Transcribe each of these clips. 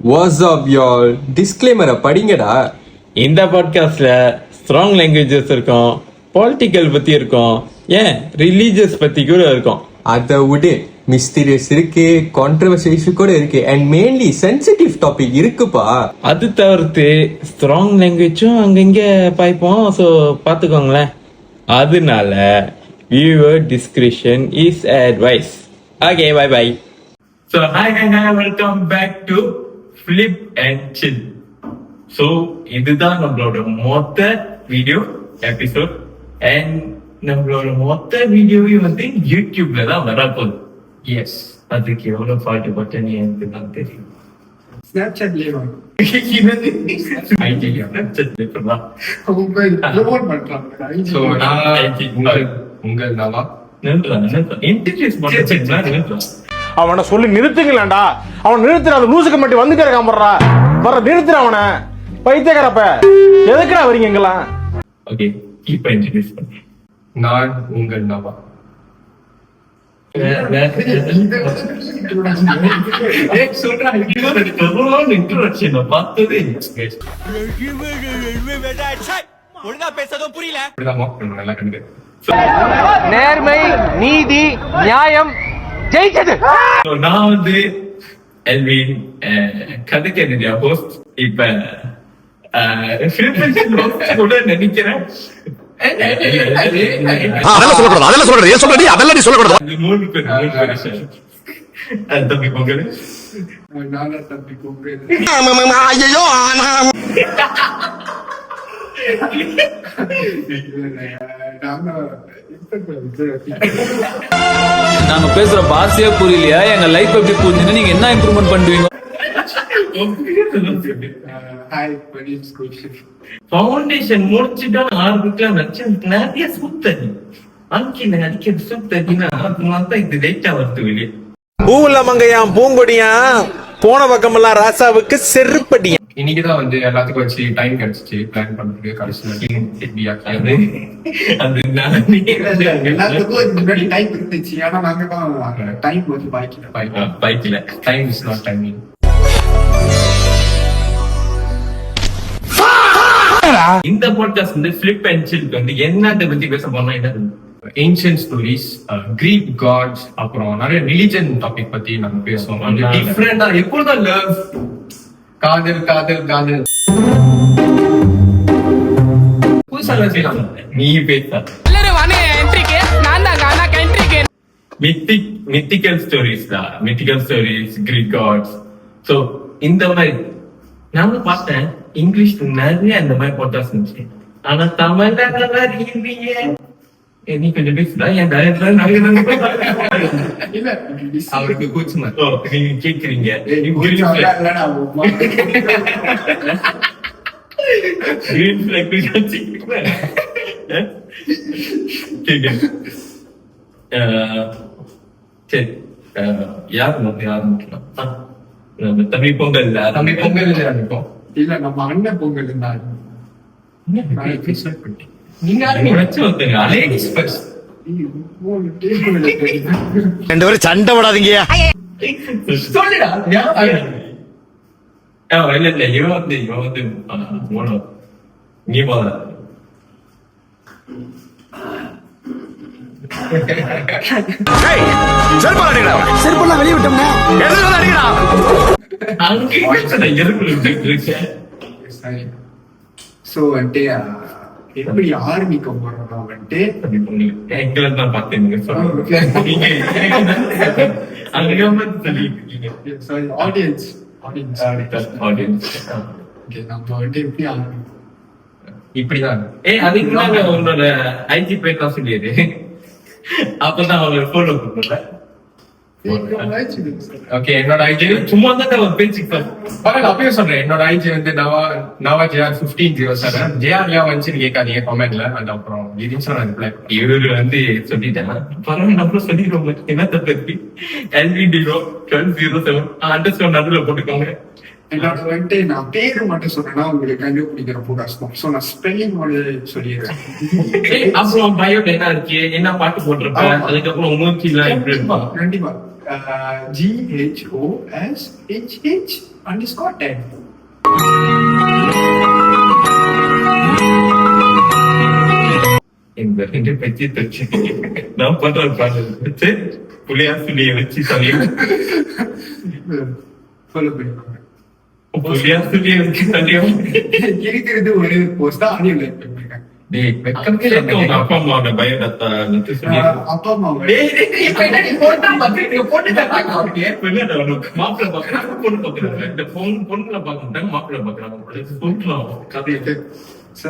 What's up y'all? டிஸ்க்ளைமரை படிங்கடா. இந்த பாட்காஸ்ட்ல strong languages இருக்கும், பொலிட்டிக்கல் பத்தி இருக்கும், ஏன் ரிலீஜியஸ் பத்தி கூட இருக்கும். அதை விடு, மிஸ்டீரியஸ் இருக்கு, கான்ட்ரவர்சி இஷ்யூ கூட இருக்கு, அண்ட் மெயின்லி சென்சிட்டிவ் டாபிக் இருக்குப்பா. அது தவிர்த்து ஸ்ட்ராங் லாங்குவேஜும் அங்கங்க பாய்ப்போம். ஸோ பார்த்துக்கோங்களேன். அதனால viewer discretion is advised. Okay, bye bye. So hi, welcome back to Flip and Chill. So இதுதான் நம்மளோட மொத்த வீடியோ எபிசோட், அண்ட் நம்மளோட மொத்த வீடியோவே வந்து யூடியூப்ல தான் வரப்போகுது. எஸ், அதுக்கு எவ்வளவு பாட்டு பட்டனி எனக்கு தான் தெரியும். ஸ்னாப்சாட்லயே வாங்க. அவனை சொல்லி நிறுத்துங்களா? அவன் நிறுத்துற அந்த லூசுக்கு மட்டும் வந்து கிடக்காமறா வர நிறுத்துற அவனை. பைத்தியக்காரப்ப எதுக்குடா வரீங்க எங்கெல்லாம்? ஓகே, இப்போ இன்ட்ரோ듀ce பண்ணு. நான் உங்கள் நவா. நேர்மை, நீதி, நியாயம் ஜெயிச்சது. நான் வந்து எல்வின், கதைக்கு என்னுடைய ஹோஸ்ட். இப்ப கூட நினைக்கிறேன் தம்பி பொங்கல். தம்பி கூப்பிடு. நாங்க பேசுற பாஷையே புரியலையா? எங்க லைஃப் எப்படி புரிஞ்சுன்னு நீங்க என்ன இம்ப்ரூவ்மெண்ட் பண்ணுவீங்க? ஃபவுண்டேஷன் முடிச்சுட்டா ஆரம்பிக்கலாம் வச்சு நிறைய சுத்தடி அங்கில அடிக்கிற சுத்தடினா தான் இது லேட்டா வருது வெளியே. பூவுல மங்கையாம் பூங்கொடியாம் போன பக்கமெல்லாம் ராசாவுக்கு செருப்படியா. இன்னைக்குதான் வந்து எல்லாத்துக்கும் வச்சு டைம் கிடைச்சிச்சு பிளான் பண்றதுக்கு. கடைசியில் எல்லாத்துக்கும் முன்னாடி டைம் இருந்துச்சு, ஆனா நாங்க தான் டைம் வந்து பைக்ல டைம் இஸ் நாட் டைமிங். இந்த பாட்காஸ்ட் வந்து ஃபிளிப் அண்ட் சில் வந்து என்னத்தை பத்தி பேச போனா என்ன ஏன்ஷியன்ட் ஸ்டோரிஸ், கிரீக் காட்ஸ், அப்புறம் நிறைய ரிலிஜன் டாபிக் பத்தி நம்ம பேசுவோம். அந்த டிஃப்ரெண்டா எப்பொழுதும் லவ், காதல் காதல் காதல் புதுசா செய்யலாம். நீ பேச மித்திக்கல் ஸ்டோரிஸ் தான், mythical stories, Greek gods. So இந்த மாதிரி நானும் பார்த்தேன். இங்கிலீஷ் நிறைய இந்த மாதிரி பாட்காஸ்ட் இருந்துச்சு, ஆனா தமிழ்ல நல்லா இருக்கீங்க. நீ கொஞ்சம் பேசுதா? என் அவருக்கு கூச்சுமா நீங்க கேக்குறீங்க. சரி, யாரு முக்கியம்? தம்பி பொங்கல். தம்பி பொங்கல் ஆரம்பிப்போம். இல்ல, நம்ம அண்ணன் பொங்கல் இருந்தாரு. நீங்க வச்சு வந்துங்க. Ladies first. ரெண்டு பேரும் சண்டை போடாதீங்க. சொல்லுடா. இல்ல இவன் வந்து மோனோ நீ போத. செருப்பெல்லாம் வெளியே விட்டோம்னா சோ வந்துட்டு எப்படி ஆரம்பிக்க போறோம்னா வந்துட்டு எங்களை தான் பார்த்தேன். ஆடியன்ஸ் நம்ம வந்து எப்படி ஆரம்பிப்போம் இப்படிதான். அதுக்கு உன்னோட ஐஜி பேர் தான் சொல்லியது. அப்பதான் அவங்களோட போட்டோ கொடுக்கல. ஓகே, என்னோட ஐஜி சும்மா தான் ஒரு பேச்சு அப்பயே சொல்றேன். என்னோட ஐஜி வந்து நவா ஜிஆர் 1507. ஜிஆர்யா வந்து கேட்காதீங்க கமெண்ட்ல. அது அப்புறம் இவரு வந்து சொல்லிட்டேன். பரவாயில்ல, நம்மளும் சொல்லிடுவோம். என்ன தப்பு இருக்கு? LV01207 அண்டர்ஸ்கோர் நடுவில் போட்டுக்கோங்க. என்னோட வந்துட்டு நான் பேரு மட்டும் சொன்னேன்னா உங்களுக்கு கண்டுபிடிக்கிற ரொம்ப கஷ்டம். சோ நான் ஸ்பெல்லிங் சொல்லிடுறேன். அப்புறம் பயோ என்ன இருக்கு, என்ன பாட்டு போட்டிருப்பேன், அதுக்கப்புறம் மூர்த்தி எல்லாம் கண்டிப்பா GHOSHH and he scored 10. இந்த ரெண்டு பற்றி தச்சு நான் பண்ற பாடல் வச்சு புளியா சுளியை வச்சு தலையும் Follow பண்ணிக்கோங்க. புளியா சுளியை வச்சு தலையும் இருக்கிறது ஒரே ஒரு போஸ்ட் தான் அதையும் லைக் பண்ணிருக்காங்க. டேய் வெக்கமே இல்லை உங்க அப்பா அம்மாவோட பயோடேட்டா வந்து சொல்லி அப்பா அம்மா இப்ப என்ன நீ போட்டா பாக்குறீங்க போட்டு தராங்க அவருக்கு மாப்பிள்ள பாக்குறாங்க பொண்ணு பாக்குறாங்க இந்த பொண்ணுல பாக்க மாட்டாங்க மாப்பிள்ள பாக்குறாங்க கதை. So,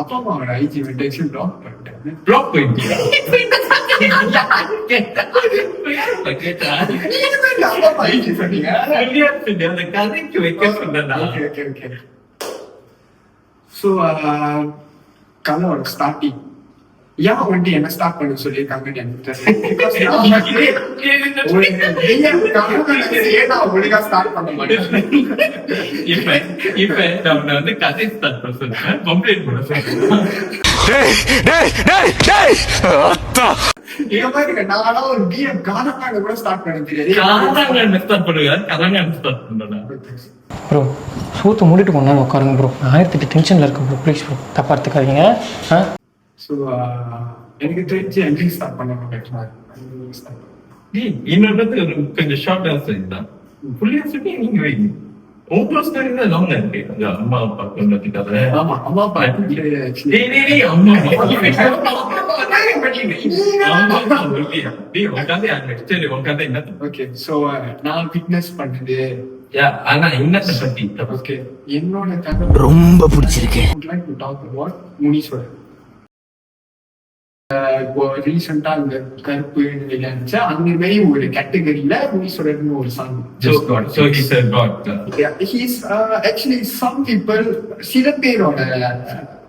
அப்பா அம்மாவோட ஐஜி மென்டேஷன் பிளாக் பண்ணிட்டாங்க. பிளாக் போயிட்டீங்க இப்ப இந்த கதையை யாரு கேட்டா? கேட்டா அப்பா அம்மா ஐஜி சொன்னீங்க. புளியா சுளி அந்த கதைக்கு வைக்க சொன்னா Okay. So, கலோட ஸ்டார்டிங் ஏன் வந்துட்டு என்ன ஸ்டார்ட் பண்ண சொல்லியிருக்காங்கன்னு எனக்கு தெரியல. Because நான் வந்து ஒரு நான் ஒழுங்கா ஸ்டார்ட் பண்ண மாட்டேன். இப்ப நம்ம வந்து கதை ஸ்டார்ட் பண்ண சொல்றேன் கம்ப்ளீட் பண்ண சொல்றேன் இந்த மாதிரி நானா ஒரு பிஎம் கானக்கான கூட ஸ்டார்ட் பண்ண தெரியாது. கதாங்க ஸ்டார்ட் பண்ணுங்க கதாங்க ஸ்டார்ட் பண்ணலாம் ப்ரோ சூத்து மூடிட்டு கொண்டா உட்காருங்க ப்ரோ. 1008 டென்ஷனில் இருக்கேன் ப்ரோ. ப்ளீஸ் ப்ரோ தப்பா எடுத்துக்காதீங்க. ஸோ எனக்கு தெரிஞ்சு எங்கேயும் ஸ்டார்ட் பண்ணணும். இன்னொரு கொஞ்சம் ஷார்ட் ஆன்சர் தான் புள்ளியா சொல்லி நீங்க வைங்க உங்க ஸ்டோரி தான் லாங்கா இருக்கு அது அம்மா அப்பா கொண்டு கதை ஆமா அம்மா அப்பா டேய் அம்மா அம்மா புள்ளியா டேய் உங்க கதை யாரு சரி உங்க கதை என்ன ஓகே. ஸோ நான் விட்னஸ் பண்ணது ஆனா என்னத்தை பத்தி ஓகே என்னோட கதை ரொம்ப பிடிச்சிருக்கு. Like to talk about Muneeswaran. இப்போ ரீசெண்டா இந்த கருப்பு நிலைச்சு அந்த மாதிரி ஒரு கேட்டகரியில முனீஸ்வரன் ஒரு song. so he said god He's actually some people சில பேரோட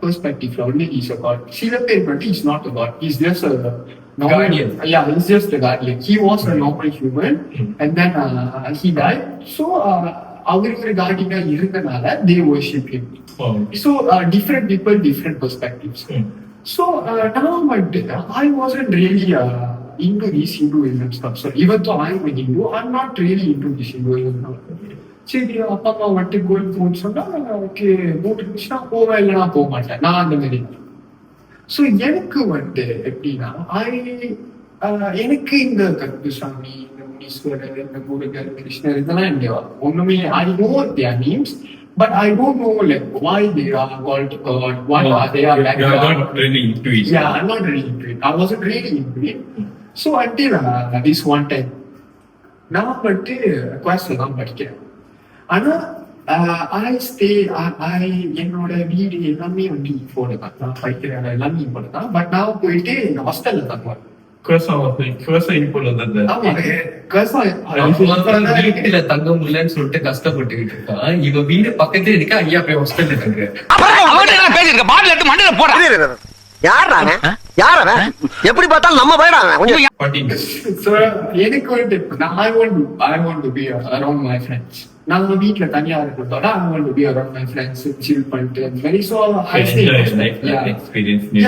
பெர்ஸ்பெக்டிவ்ல வந்து he's a god. சில பேர் வந்து he's not a god. He's just a normal Guardian. Yeah, he's just a guardian. He was a normal human and then he died. So அவர் ஒரு கார்டியனா இருந்தனால they worship him. So different people, different perspectives. So now I wasn't really into this Hinduism stuff. So even though I'm a Hindu, I'm not really into this Hinduism. சரி அப்பா அம்மா வந்துட்டு கோயில் போன்னு சொன்னா okay போட்டுருந்துச்சுன்னா போவேன் இல்லைன்னா போக மாட்டேன் நான் அந்த மாதிரி. ஸோ எனக்கு வந்துட்டு எப்படின்னா எனக்கு இந்த கருப்புசாமி இந்த முனீஸ்வரர் இந்த முருகர் கிருஷ்ணர் இதெல்லாம் இங்க ஒண்ணுமே I know their names but I don't know like why they are called God, what are they are like. you're not really into it. Yeah, I'm not really into it. I wasn't really into it. So until this one time நான் வந்துட்டு குவாஸ்ல தான் படிக்கிறேன். ஆனா என்னோட வீடு எல்லாமே வந்து இப்போட தான் நான் படிக்கிறேன் எல்லாமே இப்போட தான். பட் நான் போயிட்டு எங்க ஹாஸ்டல்ல தங்குவேன். வீட்டுல தங்க முடியலன்னு சொல்லிட்டு கஷ்டப்பட்டுக்கிட்டு இருக்கான். இவ வீடு பக்கத்துல இருக்க ஐயா போய் ஹாஸ்டல்ல தங்குற எப்படி பார்த்தாலும் நம்ம போயிடாங்க கொஞ்சம். எனக்கு வந்துட்டு I want to be around my friends. நான் வீட்டுல தனியா இருக்கிறதோட I want to be around my friends, chill பண்ணிட்டு அந்த மாதிரி. So I stay experience new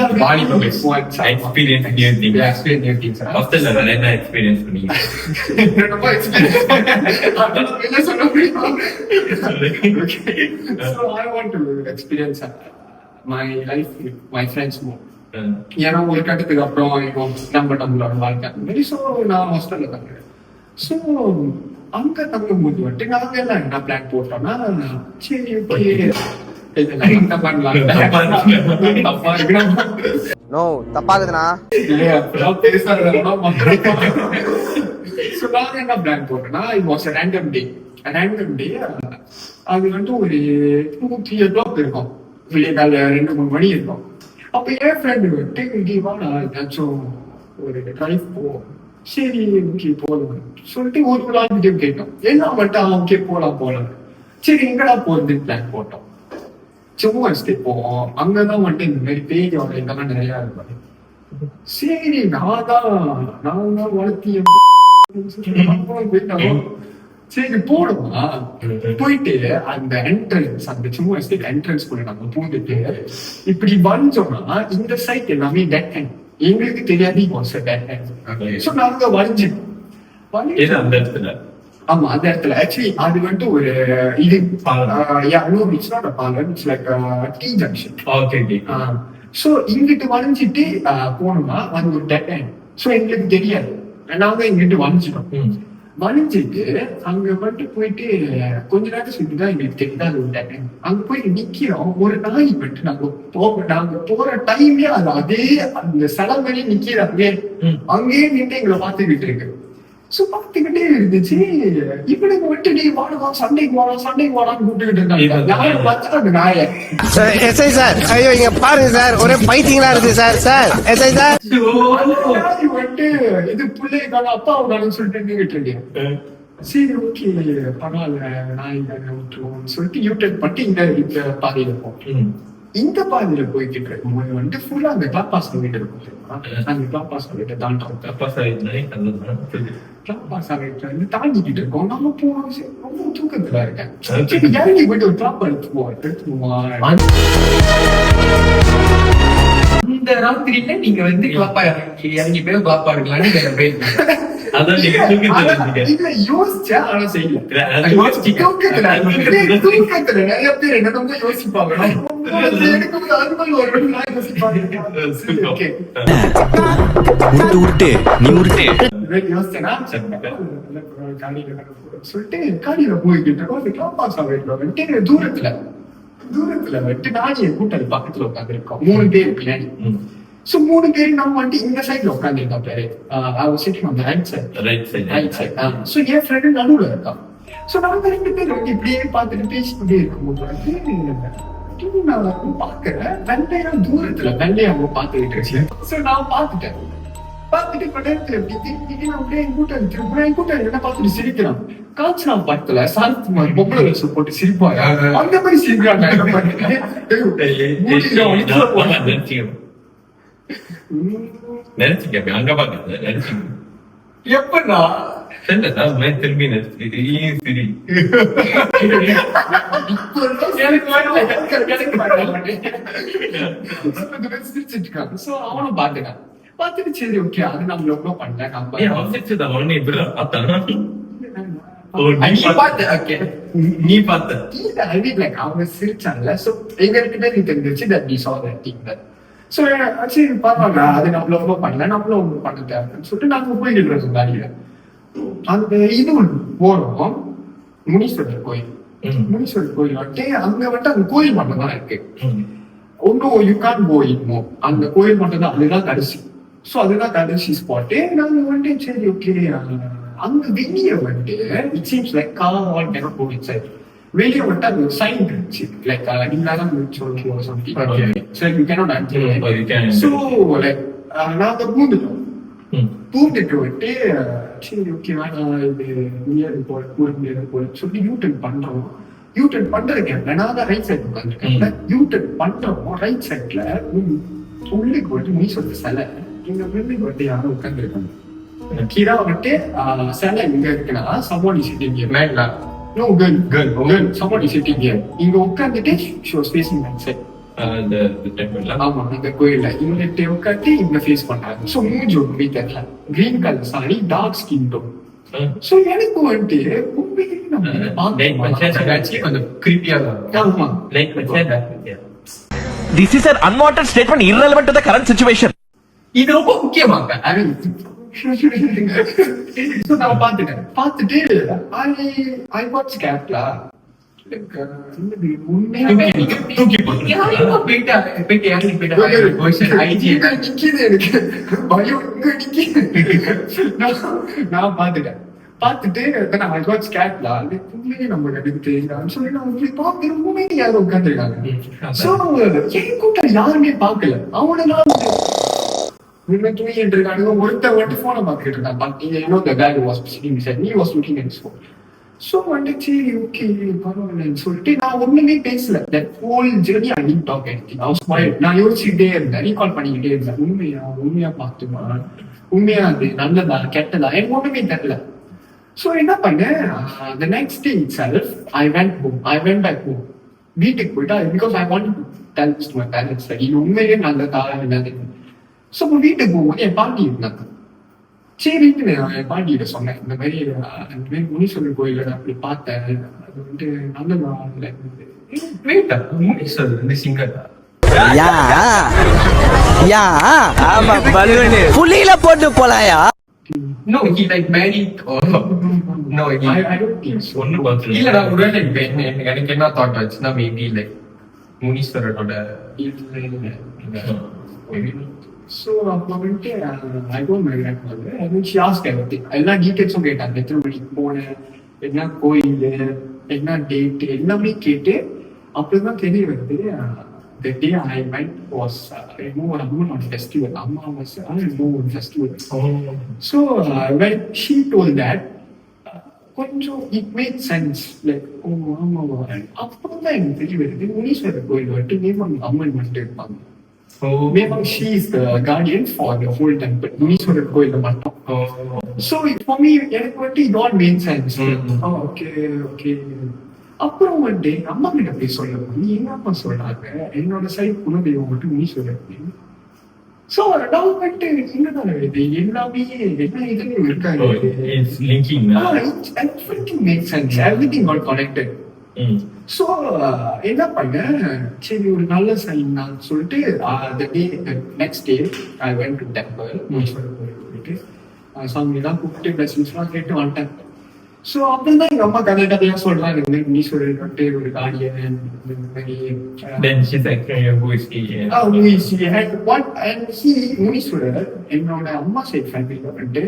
experience new things. experience new things. ஹாஸ்டல்ல வேற என்ன எக்ஸ்பீரியன்ஸ் பண்ணீங்க ரொம்ப experience என்ன சொல்ல முடியும். So I want to experience my life with my friends more. ஏன்னா ஒரு கட்டத்துக்கு அப்புறம் இப்போ நம்மளோட வாழ்க்கை அந்த மாதிரி. ஸோ நான் ஹாஸ்டல்ல தங்குறேன். ஸோ அங்க தங்கும் போது வந்துட்டு நாங்க எல்லாம் என்ன பிளான் போட்டோம்னா சரி ஓகே இதெல்லாம் என்ன பண்ணலாம் தப்பா இருக்கணும் நோ தப்பாகுதுண்ணா. பெருசா ஸோ நாங்க என்ன பிளான் போட்டோம்னா it was a random day அது வந்து ஒரு 2-3 o'clock இருக்கும். விடிய கால 2-3 மணி இருக்கும். அப்ப என் ஃப்ரெண்டு வந்துட்டு இங்கேவா நான் ஏதாச்சும் ஒரு ட்ரைவ் போவோம். சரி ஓகே போகலாம் சொல்லிட்டு ஒரு நாள் கேட்டோம். எல்லாம் மட்டும் ஓகே போலாம் சரி எங்கடா போறது பிளான் போட்டோம். சும்மா ஸ்டே போவோம். அங்கதான் வந்துட்டு இந்த மாதிரி பேயோட இதெல்லாம் நிறைய இருக்கும். சரி நான் தான் வளர்த்திய போயிட்டோம். சரி போடுமா போயிட்டு அந்த என்ட்ரன்ஸ் அந்த சும்மா எஸ்டேட் என்ட்ரன்ஸ் கூட நாங்க பூந்துட்டு இப்படி வரைஞ்சோம்னா இந்த சைட் எல்லாமே டெட் ஹேண்ட். எங்களுக்கு தெரியாது சோ நாங்க வரைஞ்சோம். அந்த இடத்துல ஆமா அந்த இடத்துல ஆக்சுவலி அது வந்துட்டு ஒரு இது it's not a parlour, it's like tea junction. Okay so இங்கிட்டு வளைஞ்சிட்டு போனோம்னா அது ஒரு டெட் எண்ட். சோ எங்களுக்கு தெரியாது, நாங்க இங்கிட்டு வளைஞ்சிட்டோம். வளைஞ்சிட்டு அங்க வந்துட்டு போயிட்டு கொஞ்ச நேரம் சொல்லிட்டு தான் எங்களுக்கு தெரியுது அது ஒரு டெட் எண்ட். அங்க போயிட்டு நிக்கிறோம், ஒரு நாய் வந்துட்டு நாங்க போற டைம்லயே அது அதே அந்த சிலம்படி நிக்கிறாங்க, அங்கேயே நின்று எங்களை பார்த்துக்கிட்டு இருக்கு. சோ பாத்துக்கிட்டே இருந்துச்சு. இவனுக்கு விட்டு நீ வாடா சண்டைக்கு வாடான்னு கூப்பிட்டுக்கிட்டு இருக்காங்க. யாரும் பார்த்தா அந்த நாயை எஸ்ஐ சார், ஐயோ இங்க பாருங்க சார், ஒரே பைத்தியங்களா இருக்கு சார். சார் எஸ்ஐ சார், நாய் வந்துட்டு இது பிள்ளைக்கான அப்பாவுக்கானு சொல்லிட்டு நின்றுட்டு இருக்கேன். சரி ஓகே பரவாயில்ல நாய் விட்டுருவோம்னு சொல்லிட்டு யூட்டர்ன் பண்ணி இந்த பாதையில போம். இந்த பாதையில போய்கிட்டு இருக்கும்போது வந்துட்டு ஃபுல்லா அந்த கிளாப்பாஸ் வீட்டு இருக்கும். அந்த கிளாப்பாஸ் வீட்டை தாண்டோம். கிளாப்பாஸ் வீட்டுல வந்து தாண்டிக்கிட்டு இருக்கோம். நம்ம போனோம், ரொம்ப தூக்கத்துல இருக்கேன். சரி இறங்கி போயிட்டு ஒரு கிளாப் எடுத்துக்குவோம். இந்த ராத்திரியில நீங்க வந்து கிளாப்பா இறங்கி போய் கிளாப்பா எடுக்கலாம்னு அதான் நீங்க இல்ல யோசிச்சா ஆனா செய்யல. தூக்கத்துல நிறைய பேர் என்ன யோசிப்பாங்க. சொல்லிட்டு காடியில போய்கிட்டு இருக்கோம். தூரத்துல வந்துட்டு நாடிய கூட்டல் பக்கத்துல உட்காந்துருக்கோம். 3 பேர் பின்னாடி. சோ 3 பேர் நம்ம வந்துட்டு இந்த சைட்ல உட்காந்துருக்கோம். பேரு ரைட் சைட். சோ என் ஃப்ரெண்டு நடுவுல இருக்கான். சோ நாங்க 2 பேர் வந்து இப்படியே பார்த்துட்டு பேசிக்கிட்டே இருக்கும்போது வந்து நான் பாக்குறேன் வெள்ளையா தூரத்துல வெள்ளையாவும் பார்த்துக்கிட்டு இருக்கேன். சோ நான் பார்த்துட்டேன். பார்த்துட்டு படத்துல எப்படி திருப்பி அப்படியே என் கூட்டம் என்ன பார்த்துட்டு சிரிக்கிறான். காய்ச்சலா படத்துல சாரத்குமார் பொம்பளை வேஷம் போட்டு சிரிப்பாங்க, அந்த மாதிரி சிரிக்கிறாங்க. நினைச்சுக்க அங்க பாக்க எப்படா திரும்பி நினைச்சு சிரிச்சிட்டு இருக்காங்க. சோ அவனும் பாத்துட்டான். பார்த்துட்டு சரி ஓகே அது நம்ம ரொம்ப பண்ணல நீ பார்த்த அவங்க சிரிச்சாங்கல்ல. சோ எங்க கிட்ட நீ தெரிஞ்சிருச்சு that we saw that thing that. So சரி பரவாயில்ல அது நம்மள ரொம்ப பண்ணல, நம்மளும் ஒண்ணு பண்ண தேவைன்னு சொல்லிட்டு நாங்க போயிட்டு இருக்கோம் காலையில. அந்த இது போறோம் முனீஸ்வரர் கோயில். முனீஸ்வரர் கோயில் வந்துட்டு அங்க வந்துட்டு அந்த கோயில் மட்டும் தான் இருக்கு. ஒன்னும் யூ கான் கோ இன் மோர். அந்த கோயில் மட்டும் தான், அதுதான் கடைசி. சோ அதுதான் கடைசி ஸ்பாட்டு. நாங்க வந்துட்டு சரி ஓகே அங்க வெளியே வந்துட்டு it seems like car all cannot go inside. வெளியே வந்துட்டு அது ஒரு சைன் இருந்துச்சு லைக் நீங்களாதான் சொல்லுவோம் something. So you cannot enter. So like நாங்க பூந்துட்டோம். பூந்துட்டு வந்துட்டு சரி ஓகே இது முடியாது போல சொல்லி யூட்டர்ன் பண்றோம். யூட்டர்ன் பண்றதுக்கு நான் தான் ரைட் சைடு உட்காந்துருக்கேன். யூட்டர்ன் பண்றோம் ரைட் சைட்ல உள்ளுக்கு வந்துட்டு மீசோட சிலை, எங்க பிள்ளைக்கு வந்துட்டு யாரும் உட்காந்துருக்காங்க. கீழே வந்துட்டு சிலை எங்க இருக்குன்னா someone is sitting here. No girl someone is sitting here. இங்க உட்காந்துட்டு she was facing that side. ஆமா அந்த கோயில்ல இங்கிட்ட உட்காந்து இங்க ஃபேஸ் பண்றாங்க. சோ மூஞ்சி ஒண்ணுமே தெரியல, green colour sari, dark skin tone. So எனக்கு வந்துட்டு கொஞ்சம் கிரீப்பியா ஆமா this is an unwanted statement irrelevant to the current situation. இது ரொம்ப முக்கியமாங்க. நான் பார்த்துட்டு I got scared lah. தூக்கி போயிட்டு நான் பார்த்துட்டேன். பார்த்துட்டு I got scared lah. நம்ம சொல்லி நான் பார்த்து ரொம்பவே யாரும் உட்காந்துருக்காங்க. சோ என் கூட்டம் யாருமே பார்க்கல. அவனை நான் தூங்கிட்டு இருக்கானுங்க. ஒருத்தர் வந்துட்டு போனை பார்த்துட்டு இருக்கான். the guy who was sitting beside me was looking at his phone. So வந்துச்சு ஓகே பரவாயில்லன்னு சொல்லிட்டு நான் ஒண்ணுமே பேசல. that whole journey I didn't talk anything. I was quiet. நான் யோசிச்சுட்டே இருந்தேன், ரீகால் பண்ணிக்கிட்டே இருந்தேன். உண்மையா பார்த்துமா, உண்மையா அது நல்லதா கெட்டதா எனக்கு ஒண்ணுமே தெரியல. So என்ன பண்ணேன், the next day itself I went back home. வீட்டுக்கு போயிட்டா because I wanted to tell this to my parents. இது உண்மையே நல்லதா என்னது. சோ வீட்டுக்கு போகும்போது என் பாட்டி இருந்தாங்க. சரின்னு நான் என் பாட்டிகிட்ட சொன்னேன், இந்த மாதிரி முனீஸ்வரர் கோயில நான் அப்படி பார்த்தேன், அது வந்து நல்ல வெயிட்டா முனீஸ்வரர் வந்து சிங்கர் யா யா ஆமா பலூனு புலியில போட்டு போலாயா. No, he like married or no, he I don't think so. ஒண்ணு பார்த்து இல்ல நான் ஒருவேளை எனக்கு என்ன தாட் ஆச்சுன்னா மேபி லைக் முனீஸ்வரரோட So அப்போ வந்துட்டு I told my grandmother and then she asked everything. எல்லா டீடைல்ஸும் கேட்டாங்க, எத்தனை மணிக்கு போனேன், என்ன கோயில், என்ன டேட், எல்லாமே கேட்டு அப்புறம் தான் தெரிய வருது the day I went was on festival. Amma was on festival. So when she told that, கொஞ்சம் it made sense. Like ஆமா அப்புறம் தான் எனக்கு தெரிய வருது முனீஸ்வரர் கோயில் வந்துட்டு மேபம் அம்மன் வந்துட்டு இருப்பாங்க. Maybe she is the guardian for the whole temple. Muneeswarar கோயில மட்டும். So for me எனக்கு வந்துட்டு it all made sense. Okay. அப்புறம் வந்துட்டு அம்மா கிட்ட போய் சொல்லணும், நீ என்ன அம்மா சொல்றாங்க, என்னோட சைடு குலதெய்வம் மட்டும் முனீஸ்வரர். சோ நான் வந்துட்டு இங்கதான் வருது எல்லாமே எல்லா இதுலயும் இருக்காங்க. It's linking. Everything makes sense. Everything got connected. So என்ன பண்ண, சரி ஒரு நல்ல சைன் நான் சொல்லிட்டு the next day I went to temple. Muneeswarar கோயில் போயிட்டு சாமி எல்லாம் கூப்பிட்டு பிளஸிங்ஸ் எல்லாம் கேட்டு வந்துட்டேன். ஸோ அப்படிதான் எங்க அம்மா கதையா சொல்றாங்க, இந்த மாதிரி முனீஸ்வரர் வந்துட்டு ஒரு கார்டியன், இந்த மாதிரி Then she's like, who is he? Muneeswarar என்னோட அம்மா சைட் ஃபேமிலியில வந்துட்டு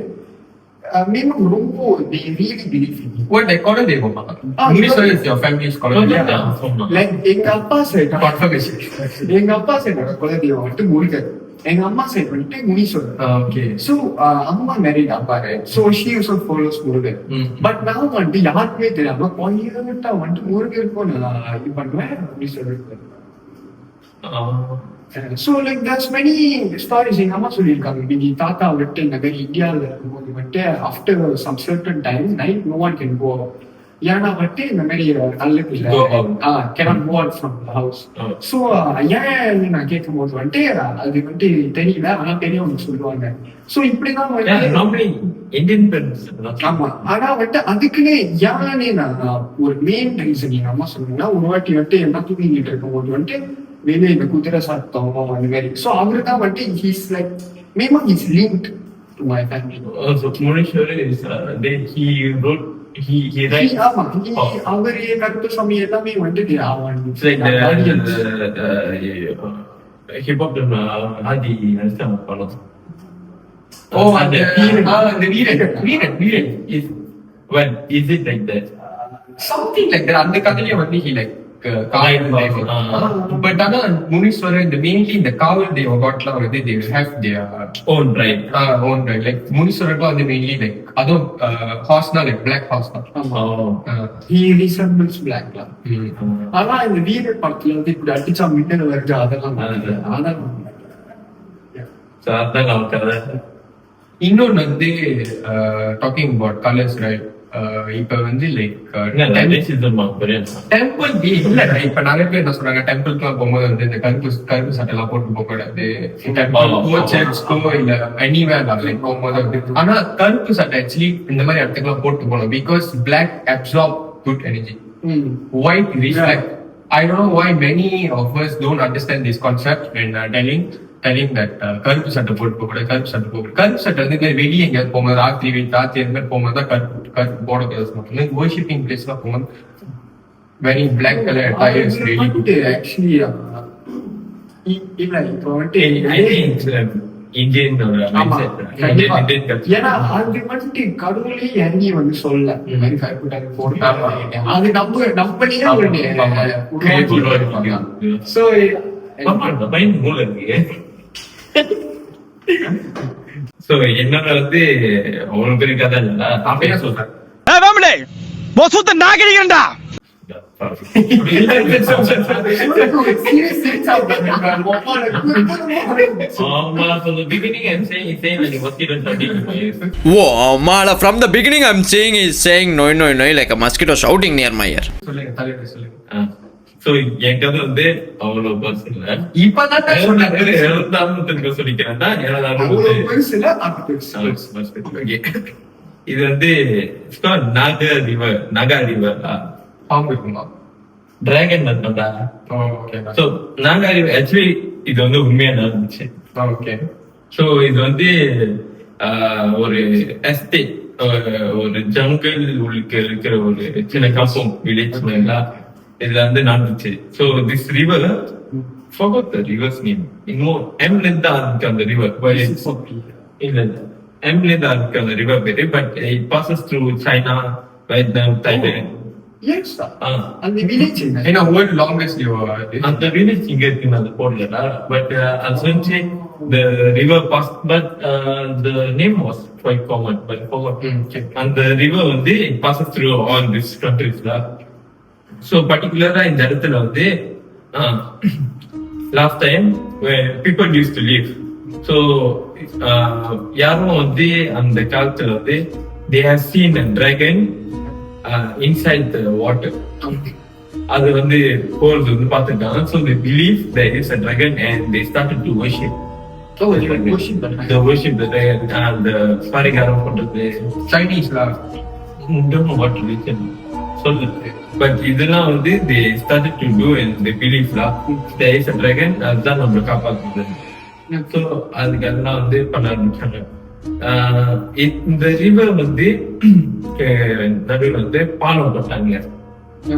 மேலும் ரொம்ப really believe in him. what they call it devama Muneeswarar is your family's குலதெய்வம். Like எங்க அப்பா சைட் confirmation எங்க அப்பா சைடோட குலதெய்வம் வந்துட்டு முருகர், எங்க அம்மா சைட் வந்துட்டு முனீஸ்வரர். okay So அம்மா மேரிட் அப்பாரு, so she also follows Murugar. But நான் வந்துட்டு யாருக்குமே தெரியாம கொஞ்சம் வந்துட்டு முருகருக்கும் நான் இது பண்ணுவேன், முனீஸ்வரருக்கு. So like there's many stories எங்க அம்மா சொல்லியிருக்காங்க. நீங்க தாத்தா வந்துட்டு இந்த மாதிரி இந்தியாவில் இருக்கும்போது வந்துட்டு after some certain time night no one can go out. ஏன்னா வந்துட்டு இந்த மாதிரி நல்லது இல்லை, cannot go out from the house. So ஏன் நான் கேட்கும் போது வந்துட்டு அது வந்துட்டு தெரியல, ஆனா பெரியவங்க சொல்லுவாங்க. So இப்படிதான் Normally Indian parents. ஆமா, ஆனா வந்துட்டு அதுக்குன்னு ஏன்னு நான் ஒரு மெயின் ரீசன் எங்க அம்மா சொன்னீங்கன்னா, ஒரு வாட்டி வந்துட்டு என்ன தூங்கிட்டு இருக்கும் போது வந்துட்டு வெளியே இந்த குதிரை சத்தம் அந்த மாதிரி. ஸோ அவரு தான் வந்துட்டு ஹீஸ் லைக் மேமா he's linked to my family. So Munishwara is then he wrote he writes. ஆமா, அவரு கருத்து சாமி எல்லாமே வந்துட்டு It's like the hip hop Hadi Nalsam Panos. the வீரன் is well, is it like that? something like that. அந்த கதையில வந்து he like காவல் தெய்வம். பட் ஆனா முனீஸ்வரர் இந்த மெயின்லி இந்த காவல் தெய்வம் காட்லாம் வந்து they have their own right. like முனீஸ்வரர்லாம் வந்து மெயின்லி லைக் அதுவும் ஹார்ஸ்னா லைக் பிளாக் ஹார்ஸ் தான். he resembles black lah. ஆனா இந்த வீரர் படத்துல வந்து இப்படி அடிச்சா மின்னல் வருது அதெல்லாம் அதான். So அதான் நான் கதை. இன்னொன்னு வந்து டாக்கிங் அபவுட் கலர்ஸ் ரைட். இப்ப வந்து லைக் டெம்பிள் இல்ல, இப்ப நிறைய பேர் என்ன சொல்றாங்க, டெம்பிள்க்குலாம் போகும்போது வந்து இந்த கருப்பு சட்டை எல்லாம் போட்டு போக கூடாது, சர்ச்சுக்கோ இல்ல எனிவேர் லைக் போகும்போது வந்து. ஆனா கருப்பு சட்டை ஆக்சுவலி இந்த மாதிரி இடத்துக்குலாம் போட்டு போகணும், because black absorb good energy, white reflect. I don't know why many of us don't understand this concept when telling that கருப்பு சட்டை போட்டு போகக்கூடாது, கருப்பு சட்டை வந்து வெளியே எங்கேயாவது போகும்போது ராத்திரி அந்த மாதிரி போகும்போது தான் கருப்பு போடக்கூடாது. வர்ஷிப்பிங் பிளேஸ்லாம் போகும்போது very black colour attire is really good. Actually இல்ல இப்போ வந்துட்டு Indian ஏன்னா அது வந்துட்டு கடவுளே இறங்கி வந்து சொல்ல இந்த மாதிரி கருப்பு டாக் போட்டு அது நம்மளே ஒரு சோ மூல இருக்கு. சோ என்னோட வந்து அவ்வளவு பெரிய கதை இல்ல, அப்படியே சொல்றேன். From the beginning I'm saying that he was given 35 years. Whoa, Mala, from the beginning I'm saying he's saying no like a mosquito shouting near my ear. சொல்லுங்க தலைவர் சொல்லுங்க. சோ என் கதை வந்து அவ்வளவு பர்சன்ல இப்பதான் சொன்னாரு சொல்லிக்கிறேன்னா அவ்வளவு பெருசுல அது பெருசு. Okay. இது வந்து நாகா ரிவர் பாம்பு இருக்குமா? டிராகன் இருக்கும்டா. Okay so Naga river actually இது வந்து உண்மையா நடந்துச்சு. ஓகே. சோ இது வந்து ஒரு எஸ்டேட், ஒரு ஜங்கல் உள்ளுக்கு இருக்கிற ஒரு சின்ன காம்பவுண்ட் வில்லேஜ் இதுல வந்து நடந்துச்சு. So this river forgot the river's name. இன்னும் எம்ல இருந்து ஆரம்பிக்கும் அந்த ரிவர். இல்ல எம்ல இருந்து ஆரம்பிக்கும் அந்த ரிவர் பேரு. But it passes through China, Vietnam, Thailand. Yes, sir. அந்த village என்ன? ஏன்னா world longest river அது. அந்த வில்லேஜ் இங்க இருக்கு அது போடலடா. பட் அது வந்து the river passed, but the name was quite common, but forgot. அந்த ரிவர் வந்து it passes through all these countries lah. So particularly இந்த இடத்துல வந்து last time when people used to live, so யாரும் வந்து அந்த காலத்துல வந்து they have seen a dragon inside the water. அது வந்து போறது வந்து பார்த்துட்டாங்க. So they believe there is a dragon and they started to worship. Oh, they worship the dragon. They worship the dragon and the பரிகாரம் பண்றது. Chinese lah. Don't know what religion சொல்லுது. But இதெல்லாம் வந்து they started to do and they believe lah there is a dragon, அதுதான் நம்மளை காப்பாத்துது. So அதுக்கெல்லாம் வந்து பண்ண ஆரம்பிச்சாங்க. இந்த ரிவர் வந்து நடுவில் வந்து பாலம் போட்டாங்க.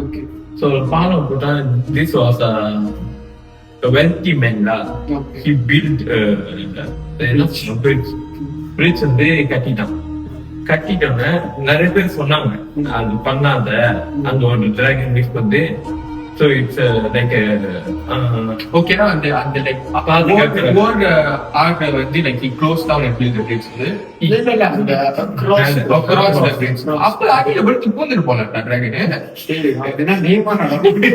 Okay. ஸோ பாலம் போட்டா this was wealthy man lah. He built bridge வந்து கட்டிட்டோங்க. நிறைய பேர் சொன்னாங்க அது பண்ணாத, அங்க ஒரு டிராகன் மிஸ் வந்து. So it's like ஓகேனா அந்த லைக் war ஆக வந்து like he closed down and built the bridge. இல்ல அந்த cross across the bridge. அப்ப அடியில விட்டு போந்துட்டு போல டிராகன். சரி அதுனா நேமா நடக்குது.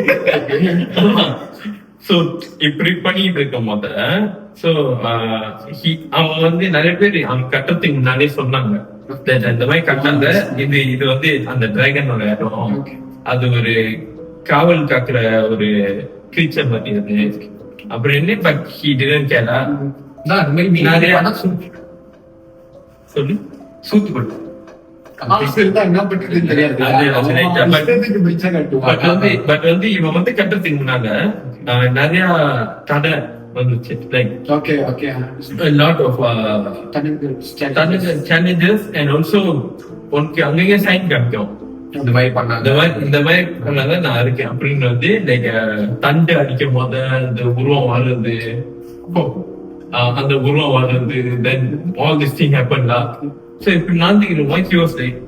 சோ இப்படி பண்ணிட்டு இருக்கும் போது சோ அவன் வந்து நிறைய பேர் அவங்க கட்டத்துக்கு முன்னாடியே சொன்னாங்க இந்த மாதிரி கட்டாங்க, இது வந்து அந்த டிராகனோட இடம், அது ஒரு காவல் காக்குற ஒரு கிரீச்சர் மாதிரி அது. அப்புறம் என்ன பட் ஹி டிடன்ட் கேர். நான் அந்த மாதிரி நிறைய சொல்லு சூத்து போட்டு என்ன பண்றதுன்னு தெரியாது. பட் வந்து இவன் வந்து கட்டத்துக்கு முன்னால நிறைய தடை வந்துச்சு. Like okay a lot of challenges and also உனக்கு அங்கேயே சைன் காமிக்கும் இந்த மாதிரி பண்ணாங்க, இந்த மாதிரி பண்ணாதான் நான் இருக்கேன் அப்படின்னு வந்து லைக் தண்டு அடிக்கும் போது அந்த உருவம் வாழ்றது, அந்த உருவம் வாழ்றது, then all this thing ஹேப்பன்ல. So இப்ப நான் வாய்ஸ் யூஸ் லைக்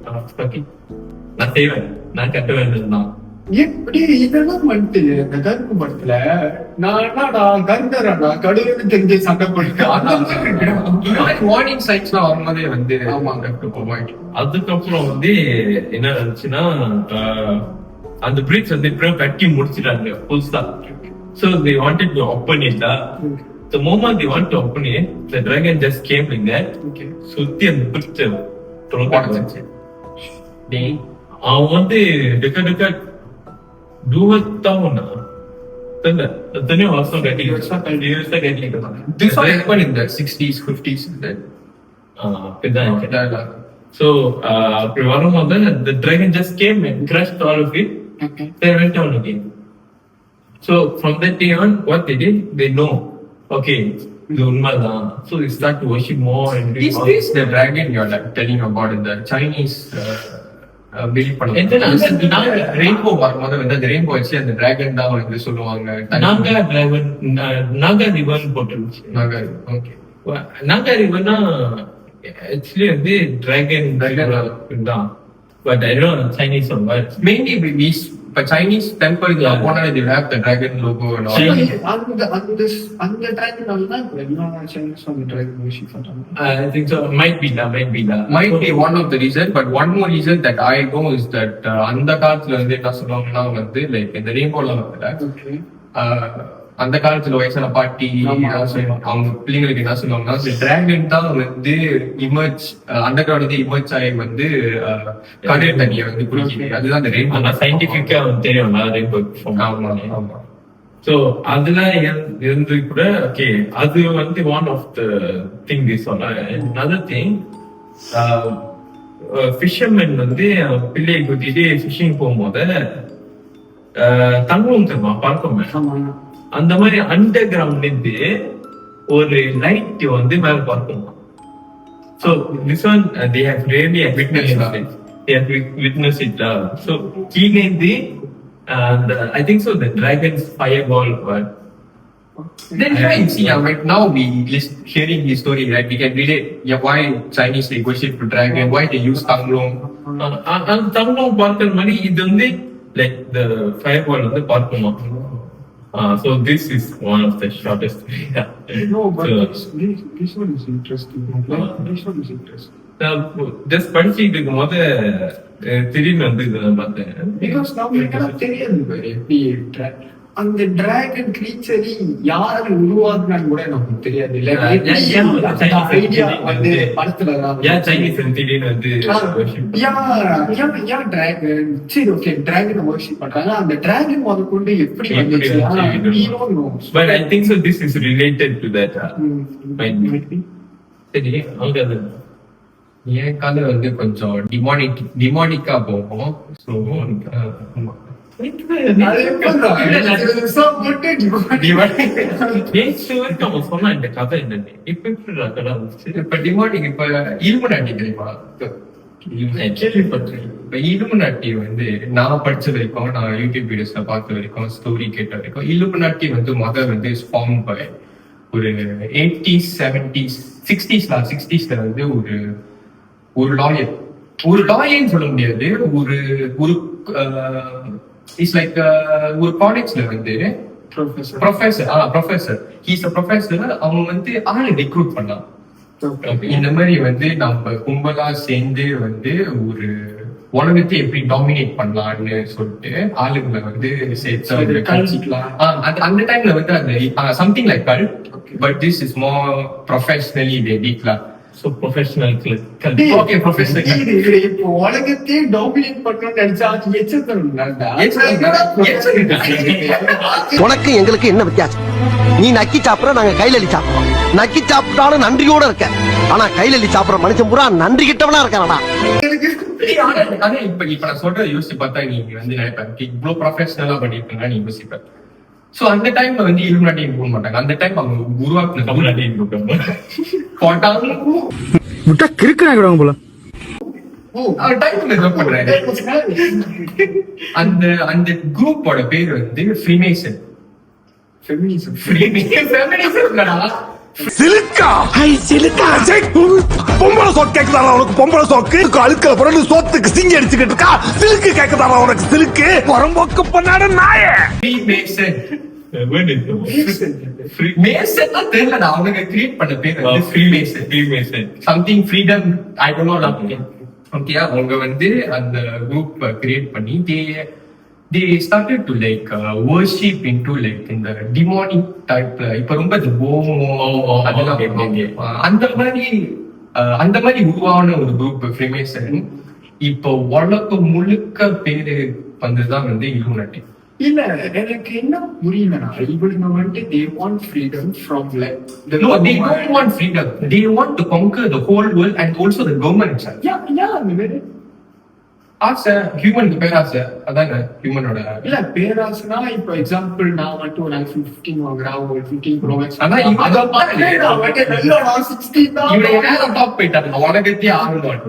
நான் செய்வேன், நான் கட்ட வேண்டியதுதான். எப்படி இதெல்லாம் வந்துட்டு இந்த கருப்பு படத்துல நான் என்னடா கருடா கடவுளுக்கு தெரிஞ்ச சண்டை போட்டு வார்னிங் சைட்ஸ்லாம் வரும்போதே வந்து ஆமாங்க. அதுக்கப்புறம் வந்து என்ன இருந்துச்சுன்னா அந்த பிரிட்ஜ் வந்து இப்படியும் கட்டி முடிச்சிட்டாங்க புதுசா. So they wanted to open it. The moment they want to open it, the dragon just came like that. சுத்தி அந்த பிரிட்ஜ் தொடங்கிச்சு. அவன் வந்து டிக்க 20 tahun எத்தனையோ வருஷம் கட்டிட்டு. This one happened in the 60s, 50s. So அப்படி வரும்போது the dragon just came and crushed all of it. They went down again. So from that day on, what they did, they know, okay, இது உண்மைதான். So they start to worship more and do Is this the dragon you're like telling about in the Chinese build பண்ணுவாங்க? பண்ணுவாங்க. Rainbow வரும்போது வந்து அந்த rainbow வச்சு அந்த dragon தான் வந்து சொல்லுவாங்க. நாகா ரிவர் போட்டுருச்சு. ஓகே, நாகா ரிவர்னா ஆக்சுவலி வந்து டிராகன் தான். But I don't know Chinese or what. Mainly இப்ப சைனீஸ் டெம்பிள் போனா they have the dragon logo and all. அந்த டிராகன் தான் எல்லா சைனீஸ் அந்த டிராகன் worship பண்றாங்க. I think so. Might be one of the reason, but one more reason that I know is that அந்த காலத்துல வந்து என்ன சொல்லுவாங்கன்னா வந்து லைக் இந்த ரெயின்போல வந்து அந்த காலத்துல வயசான பாட்டி அவங்க பிள்ளைங்களுக்கு என்ன சொல்லுவாங்கன்னா டிராகன் தான் வந்து இமர்ஜ் அந்த காலத்துல இமர்ஜ் ஆகி வந்து கடல் தண்ணியை வந்து குடிக்குது. அதுதான் அந்த ரெயின்போ சயின்டிபிக்கா தெரியும்ல ரெயின்போ. ஆமா ஆமா. ஸோ அதெல்லாம் இருந்து கூட ஓகே அது வந்து one of the thing is another thing. Fisherman வந்து பிள்ளையை கூட்டிட்டு ஃபிஷிங் போகும்போது தங்கம் தெரியுமா பார்க்கணும். அந்த மாதிரி அண்டர் கிரவுண்ட்ல இருந்து ஒரு லைட் வந்து மேல பார்க்கணும். So this one they have really witnessed it. They have witnessed it. So கீழே இருந்து I think so the dragon's fireball. But then you see, right now we hearing his story, right? We can relate. Yeah, why Chinese they worship the dragon? Why they use Tanglong? தங்கம் பார்க்கிற மாதிரி இது வந்து like the fireball வந்து பார்க்கணும். So this is one of the shortest. No, but So, this one is interesting. This one is interesting. just படிச்சுட்டு இருக்கும்போது திடீர்னு வந்து இதை பார்த்தேன். Because நம்மளுக்கு தெரியாது பாரு எப்படி அந்த டிராகன் கிரீச்சரி யாரு உருவாக்குனான்னு கூட நமக்கு தெரியாது. ஐடியா வந்து படத்துல ஏன் சைனீஸ் திடீர்னு வந்து ஏன் டிராகன் சரி ஓகே டிராகன் வர்ஷிப் பண்றாங்க. அந்த டிராகன் முதற்கொண்டு எப்படி வந்துச்சு? But I think so this is related to that. சரி அவங்க அது என் கதை வந்து கொஞ்சம் டிமானிக்கா போகும். ஸோ சொன்னா இந்த கதை என்னன்னு இப்ப டிமானிக் இப்ப இலுமினாட்டி தெரியுமா? கேள்விப்பட்டிருக்கேன். இப்ப இலுமினாட்டி வந்து நான் படிச்ச வரைக்கும், நான் யூடியூப் வீடியோஸ்ல பார்த்த வரைக்கும், ஸ்டோரி கேட்ட வரைக்கும் இலுமினாட்டி வந்து வந்து ஃபார்ம் பை ஒரு 80s 70s 60s வந்து ஒரு லாயர்னு சொல்ல முடியாது. ஒரு இட்ஸ் லைக் ஒரு காலேஜ்ல வந்து ப்ரொஃபசர் ஹீஸ் அ ப்ரொஃபசர். அவங்க வந்து ஆளை ரெக்ரூட் பண்ணலாம். இந்த மாதிரி வந்து நம்ம கும்பலா சேர்ந்து வந்து ஒரு உலகத்தை எப்படி டாமினேட் பண்ணலாம்னு சொல்லிட்டு ஆளுங்களை வந்து அந்த டைம்ல வந்து அந்த something like cult, but this is more professionally they டிக்லாம். So professional okay professional இப்போ உலகத்தையே டாமினேட் பண்ணணும்னு நினைச்சா உனக்கு எங்களுக்கு என்ன வித்தியாசம்? நீ நக்கி சாப்பிட, நாங்க கையில அள்ளி சாப்பிடுறோம். நக்கி சாப்பிட்டாலும் நன்றியோட இருக்க, ஆனா கையில அள்ளி சாப்பிடுற மனுஷன் பூரா நன்றி கிட்டவனா இருக்கானடா. இப்ப நான் சொல்றத யோசிச்சு பார்த்தா நீங்க வந்து நினைப்பேன் இவ்வளவு ப்ரொஃபஷனலா பண்ணிருக்கீங்க நீ யோசிப்பேன். சோ அந்த டைம்ல வந்து இலுமினாட்டி போக மாட்டாங்க. அந்த டைம் அவங்க உருவாக்குன விட்டா கிறுக்கு நாய்டுவாங்க போல. அந்த குரூப்போட பேர் வந்து ஃப்ரீமேசன். சிலுக்கா சிலுக்கா பொம்பளை சோக்கு கேக்குதாரா உனக்கு? பொம்பளை சோக்கு அழுக்கல புரண்டு சோத்துக்கு சிங்கி அடிச்சுக்கிட்டு இருக்கா. சிலுக்கு கேக்குதாரா உனக்கு? சிலுக்கு புறம்போக்கு பண்ணாட நாய. ஃப்ரீமேசன் தெரியல, அவனுக்கு கிரியேட் பண்ண பேர் வந்து freemason something freedom I don't no. Okay அவங்க வந்து அந்த குரூப் கிரியேட் பண்ணி they started to like worship into like in the demonic type. இப்ப ரொம்ப அந்த மாதிரி உருவான ஒரு குரூப் ஃப்ரீமேசன். இப்போ உலகம் முழுக்க பேரு வந்துதான் வந்து இலுமினாட்டி. இல்ல எனக்கு என்ன புரியலனா இவங்க வந்து they want freedom from like no they don't want freedom, they want to conquer the whole world and also the government itself. yeah அந்த மாதிரி ஆசை ஹியூமனுக்கு பேராசை அதாங்க ஹியூமனோட. இல்ல பேராசைனா இப்போ எக்ஸாம்பிள் நான் மட்டும் ஒரு 15 வாங்குறேன், ஒரு 15 Pro Max அதான் அத பார்த்து நான் வந்து நல்லா 16 தான் இவங்க நேரா டாப் போயிட்டாங்க உலகத்தையே ஆளுவாங்க.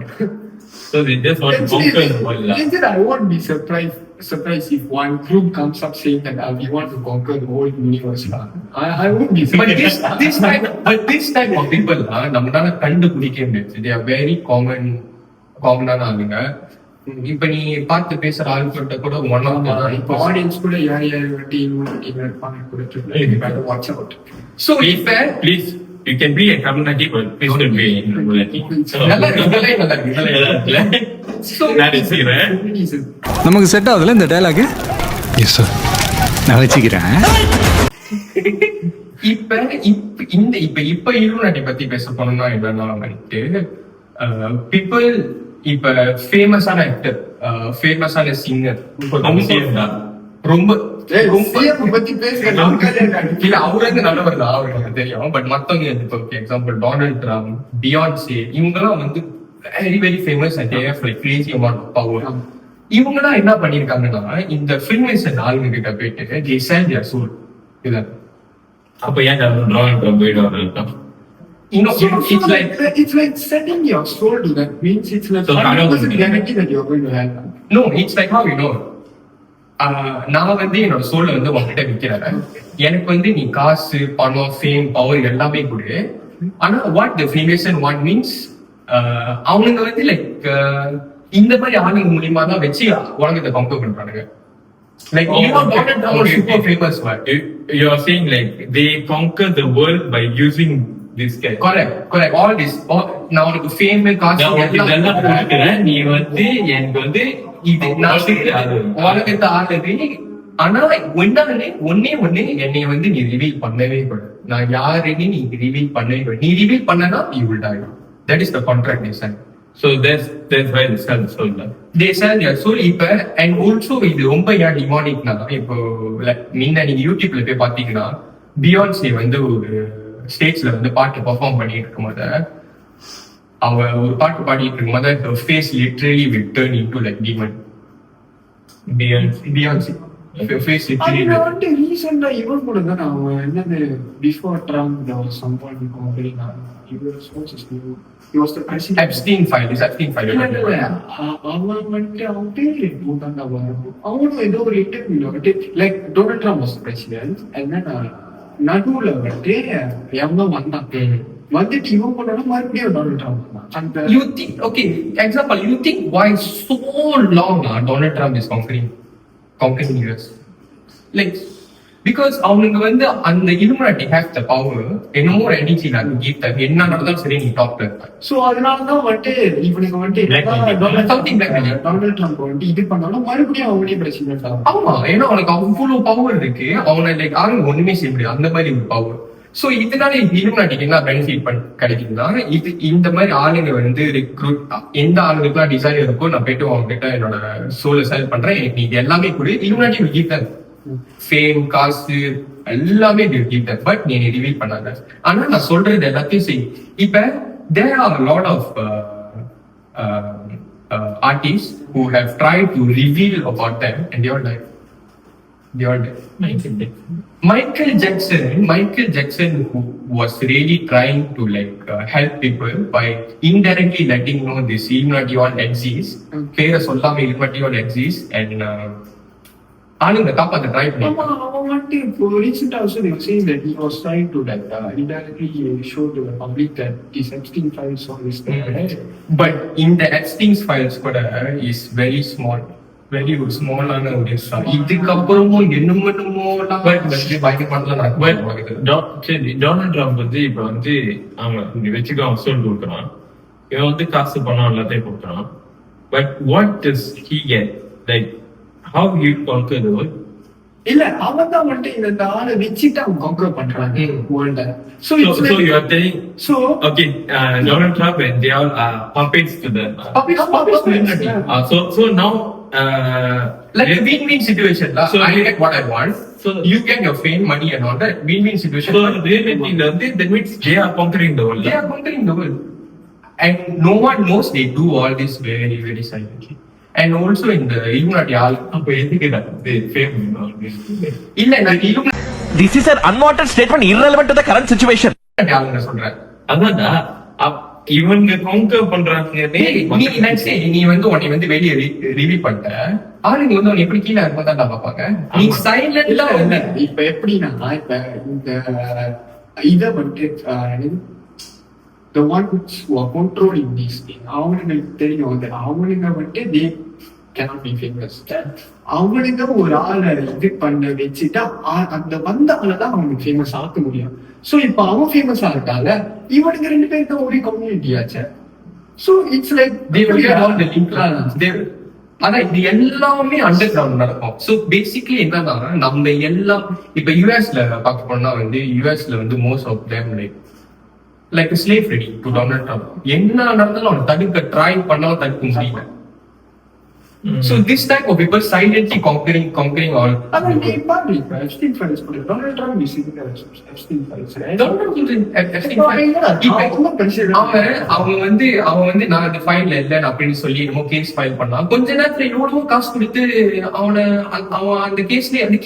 So they just want to conquer the world. I won't be surprised if one group comes up saying that we want to conquer the whole universe. I won't be surprised. But this type of people நம்மளால கண்டுபிடிக்க முடியாது. They are very காமனான ஆளுங்க. இப்ப நீ பார்த்து பேசுற ஆளுகிட்ட கூட ஒன் ஆஃப் இப்போ ஆடியன்ஸ் கூட யார் டீம் இருப்பாங்க கூட watch out. So if Please you can be a community but please don't be a community. நல்லா so that is it. நமக்கு செட் ஆகுதுல இந்த டயலாக்? எஸ் சார், நான் வச்சுக்கிறேன். இப்ப illuminati பத்தி பேச போனோம்னா என்னன்னா வந்துட்டு people இப்ப ஃபேமஸான ஆக்டர் ஃபேமஸான சிங்கர் ரொம்ப பத்தி பேசுறேன் இல்ல அவரு வந்து நல்லவர் தான் அவருக்கு எனக்கு தெரியும். பட் மத்தவங்க இப்போ எக்ஸாம்பிள் டொனால்ட் ட்ரம்ப், பியான்சே இவங்க எல்லாம் வந்து very very famous and like crazy amount of power. இவங்க எல்லாம் என்ன பண்ணிருக்காங்கன்னா இந்த ஃபில்மேஷன் ஆளுங்க கிட்ட போயிட்டு they sell their soul. இதான் அப்ப ஏன் டொனால்ட் ட்ரம்ப் போயிடுவாங்க? you know it's like setting your soul to that means it's like So, 100% guarantee that you're going to have that. no it's like how you know நான் வந்து என்னோட சோலை வந்து உங்ககிட்ட விற்கிறேன். எனக்கு வந்து நீ காசு பணம் ஃபேம் பவர் எல்லாமே கொடு. ஆனா வாட் த ஃபில்மேஷன் ஒன் மீன்ஸ் அவனுங்க வந்து லைக் இந்த மாதிரி ஆளுங்க மூலியமா தான் வச்சு உலகத்தை கம்பேர் பண்றானுங்க. Like you know Donald Trump was super famous, what? You are saying like they conquer the world by using this guy. Correct. All this, நான் உனக்கு ஃபேம் காசு இதெல்லாம் கொடுக்கிறேன், நீ வந்து எனக்கு வந்து இது நான் உலகத்தை ஆளுது. ஆனா ஒன்னே என்னை வந்து நீ ரிவீல் பண்ணவே கூடாது. நான் யாருன்னு நீ ரிவீல் பண்ணவே கூடாது. நீ ரிவீல் பண்ணனா you will die. That is the contract they signed. So that's why they sell the soul. They sell their soul. இப்ப and also இது ரொம்ப ஏன் டிமானிக்னா இப்போ முன்ன நீங்க யூடியூப்ல போய் பாத்தீங்கன்னா பியான்சே வந்து ஒரு ஸ்டேஜ்ல வந்து பாட்டு பெர்ஃபார்ம் பண்ணிட்டு இருக்கும்போது அவ ஒரு பாட்டு பாடிட்டு இருக்கும்போது her face literally will turn into like demon. Beyonce her face literally I want to recently even கூட தான் அவன் என்னது before Trump there was some point in company he was the president. Epstein file. அவன் வந்து அவன் பேரு போட்டாங்க. அவனும் ஏதோ ஒரு இன்டர்வியூல வந்து like Donald Trump was president and then நடுவுல வந்து எவனோ வந்தான். வந்துட்டு இவன் பண்ணா மறுபடியும் டொனால்ட் ட்ரம்ப் தான். அந்த you think okay example you think why so long Donald Trump is conquering US like because அவனுங்க வந்து அந்த illuminati have the power and more energy that give them என்ன நடந்தாலும் சரி நீ டாப்ல இருப்ப. சோ அதனாலதான் வந்து இவனுக்கு வந்து டொனால்ட் ட்ரம்ப் வந்து இது பண்ணாலும் மறுபடியும் அவனே பிரசிடென்ட் ஆகும். ஆமா ஏன்னா அவனுக்கு அவ்வளவு பவர் இருக்கு. அவனை லைக் யாரும் ஒண்ணுமே செய்ய முடியாது அந்த மாதிரி ஒரு பவர். சோ இதனால illuminati என்ன பெனிஃபிட் கிடைக்குதுன்னா இது இந்த மாதிரி ஆளுங்க வந்து ரெக்ரூட் எந்த ஆளுங்களுக்குலாம் டிசைன் இருக்கோ நான் போயிட்டு அவங்க கிட்ட என்னோட சோலை செல் பண்றேன் எனக்கு இது எல்லாமே கூட illuminati will give them fame காசு எல்லாமே give them பட் நீ ரிவீல் பண்ணாத. ஆனா நான் சொல்றது எல்லாத்தையும் செய். இப்ப there are a lot of artists who have tried to reveal about them and they all died. Michael Jackson who was really trying to like help people by indirectly letting know this illuminati all exists. பேரை சொல்லாம illuminati all exists and ஆளுங்க காப்பாத்த try பண்ணி அவன் வந்து இப்போ ரீசெண்டா also they were saying that he was trying to like indirectly show to the public that these Epstein files all this thing. But in the Epstein files கூட is very small. Very ஒரு ஸ்மாலான ஒரு இதுக்கப்புறமும் என்னமோலாம் Donald Trump வந்து இப்ப வந்து அவங்க வச்சுக்க அவன் சொல்லி கொடுக்குறான். இவன் வந்து காசு பணம் எல்லாத்தையும் கொடுக்குறான். But what does he get like how you conquer the world? இல்ல அவன் தான் வந்து இந்த ஆளை வச்சுட்டு அவன் கான்கர் பண்றாங்க வேர்ல்ட. So you are telling okay Donald Trump and they all are puppets to the so now like a win-win situation la. So I get what I want, so you get your fame money and all that win-win situation. So that means they are conquering the world. And no one knows they do all this very very silently. And also in the illuminati அப்ப எதுக்கு fame இல்ல நான் illuminati This is an unwanted statement irrelevant to the current situation. ஆளுங்க சொல்றேன் அதான்டா இவங்க counter பண்றாங்க. நீ வந்து உன்னை வந்து வெளியே ரிவீல் பண்ணிட்ட ஆளுங்க வந்து உன்னை எப்படி கீழே இருக்கும் தான் பாப்பாங்க. நீ சைலண்டா வந்து இப்ப எப்படின்னா இப்ப இந்த இத வந்து the ones who are controlling these things அவங்களுக்கு தெரியும் வந்து அவனுங்க வந்து they cannot be famous. அவனுங்க ஒரு ஆளை இது பண்ண வச்சுட்டா அந்த வந்த ஆளதான் அவனுக்கு ஃபேமஸ் ஆக்க முடியும். சோ இப்ப அவன் ஃபேமஸ் ஆகிட்டால இவனுக்கு ரெண்டு பேருக்கு ஒரே கம்யூனிட்டி ஆச்சு. So it's like they will get all the link ஆனா இது எல்லாமே அண்டர் கிரவுண்ட் நடக்கும். ஸோ பேசிக்லி என்னன்னா நம்ம எல்லாம் இப்ப யூஎஸ்ல பார்க்க போனா வந்து யூஎஸ்ல வந்து most of them like slave ready to Donald Trump. என்ன நடந்தாலும் அவனை தடுக்க ட்ரை பண்ணாலும் தடுக்க முடியல. So this type of people silently conquering all. I mean, they probably Epstein files, but Donald Trump is in the Epstein files, right? Donald Trump Epstein file. அவன் வந்து நான் அந்த ஃபைல்ல இல்ல அப்படின்னு சொல்லி என்னமோ கேஸ் ஃபைல் பண்ணான். கொஞ்ச நேரத்துல எவ்வளவோ காசு கொடுத்து அவன் அந்த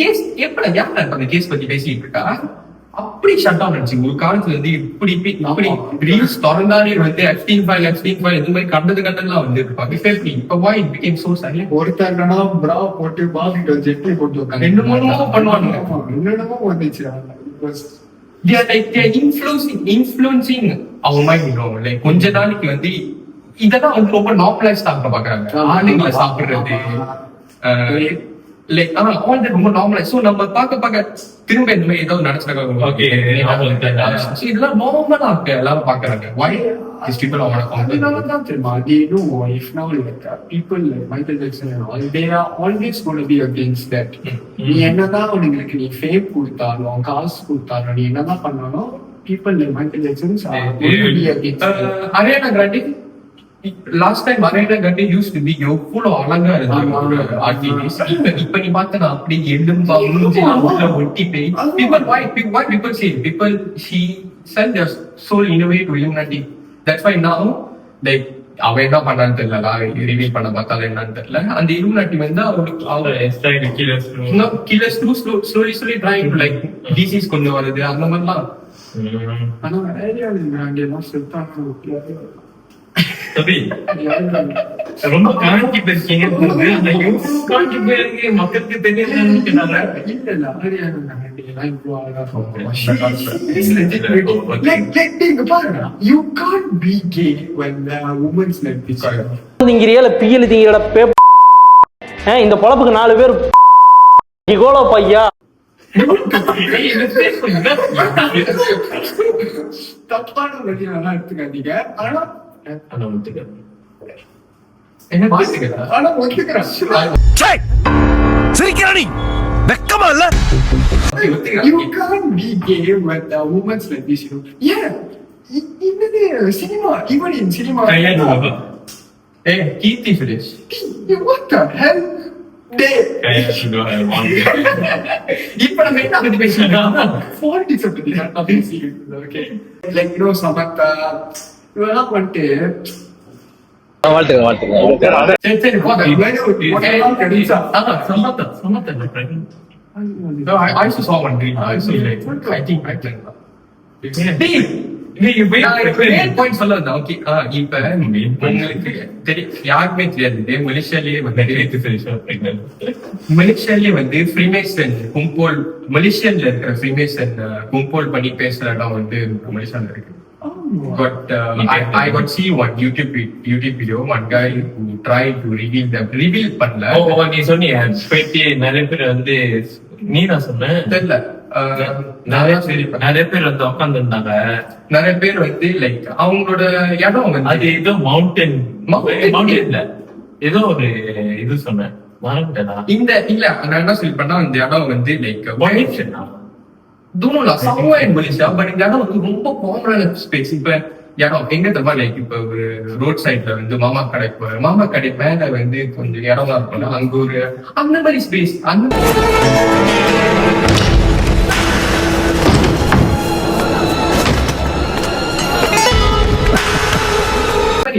கேஸ் எப்படா யாரா அந்த கேஸ் பத்தி பேசிட்டு இருக்கா அப்படி ஷட் டவுன் ஆச்சு. ஒரு காலத்துல வந்து இப்படி ரீல்ஸ் திறந்தாலே வந்து எப்ஸ்டீன் ஃபைல் இந்த மாதிரி கண்டதுலாம் வந்து இருப்பாங்க. இப்ப why it became so silent? ஒருத்தர்னா பிரா போட்டு பாக்கிட்டு ஜெட்டி போட்டு வைக்காங்க. என்னமோ பண்ணுவாங்க. என்னென்னமோ வந்துச்சு. they are influencing our mind, you know. Like கொஞ்ச நாளைக்கு வந்து இதெல்லாம் வந்து ரொம்ப நார்மலைஸ் ஆக பாக்குறாங்க. ஆளுங்களை சாப்பிடுறது லைக் ஆல் தட் ரொம்ப நார்மலைஸ். சோ நம்ம பார்க்க திரும்ப இந்த மாதிரி ஏதாவது நடந்துருக்காங்க. ஓகே இதெல்லாம் நார்மலா இருக்கு எல்லாரும் பாக்குறாங்க. why these people are on a அதனாலதான் தெரியுமா they know if now like people like Michael Jackson and all they are always going to be against that. நீ என்னதான் உங்களுக்கு நீ ஃபேம் கொடுத்தாலும் காசு கொடுத்தாலும் நீ என்னதான் பண்ணாலும் people like Michael Jackson are going to be against Ariana Grande. Last time Ariana Grande used to be full of அழகா இருந்த ஆர்டிஸ்ட். இப்ப நீ பார்த்தா அப்படி எலும்பா உள்ள ஒட்டி போய் people why people say people she sell their soul in a way to Illuminati. That's why now like அவன் என்ன பண்ணான்னு தெரியல, ரிவீல் பண்ண பார்த்தாலும் என்னன்னு தெரியல. அந்த Illuminati வந்து அவங்க killers through slowly trying to like disease கொண்டு வருது அந்த மாதிரிலாம். ஆனா Ariana எல்லாம் செத்தாங்க. ரொம்ப காஞ்சி பேசுறீங்க. மக்களுக்கு தெரியாது. You can't be gay when women's like this. இந்த பொழப்புக்கு 4 பேர் இகோலோ பையா. தப்பான வழியெல்லாம் எடுத்துக்காதீங்க. ஆனா சிரிக்கிறானி வெக்கமா இல்ல? You can't be gay with women's like this, you know. Yeah, in cinema, even in cinema. Hey, Keerthi Suresh. What the hell? இப்ப நம்ம என்ன பத்தி பேசிக்கலாம்? Politics பத்தி நான் பேசிட்டு. Okay, like you know Samantha இதெல்லாம் பண்ணிட்டு சரி I also saw one dream. I think I can. Point சொல்ல வந்தேன். ஓகே இப்ப உங்களுக்கு யாருக்குமே தெரியாது மலேசியாலே வந்து ஃப்ரீமேசன் கும்போல் மலேசியால இருக்கிற ஃப்ரீமேசன் கும்போல் பண்ணி பேசுற இடம் வந்து மலேசியால இருக்கு. But I got see one YouTube video, one guy who tried to reveal பண்ணல. நீ சொன்னிய போயிட்டு நிறைய பேர் வந்து நீ நான் சொன்னேன் தெரியல. நிறைய பேர் வந்து உட்கார்ந்து இருந்தாங்க. நிறைய பேர் வந்து லைக் அவங்களோட இடம் வந்து அது ஏதோ மவுண்டன் இல்ல ஏதோ ஒரு இது சொன்னேன் மறந்துட்டேனா. இந்த இல்ல நான் என்ன சொல்லி பண்ணா இந்த இடம் வந்து லைக் தூணுல சமூக மலேசியா. பட் இந்த இடம் வந்து ரொம்ப காமனான ஸ்பேஸ். இப்ப இடம் எங்க தெரியுமா லைக் இப்ப ஒரு ரோட் சைட்ல வந்து மாமா கடை மேல வந்து கொஞ்சம் இடமா இருக்கும்ல அங்க ஒரு அந்த மாதிரி ஸ்பேஸ். அந்த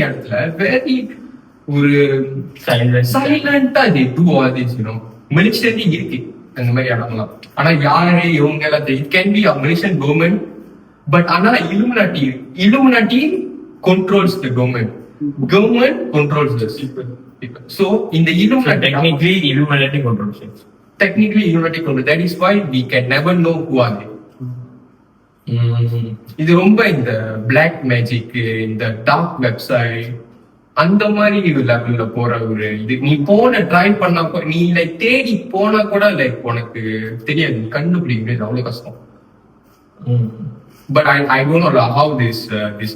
இடத்துல வெரி ஒரு சைலண்டா மலேசியாலே இருக்கு அந்த மாதிரி இடம்லாம். ஆனா யாரு இவங்க எல்லாம் it can be a Malaysian government. But ஆனா Illuminati controls the government controls the people. So in the technically Illuminati controls it. That is why we can never know who are they. இது ரொம்ப இந்த black magic இந்த dark website அந்த மாதிரி லெவல்ல போற ஒரு இது. நீ ட்ரை பண்ணா நீ லைக் தேடி போனா கூட லைக் உனக்கு தெரியாது, கண்டுபிடிக்கிறது அவ்வளவு கஷ்டம். But I don't know how this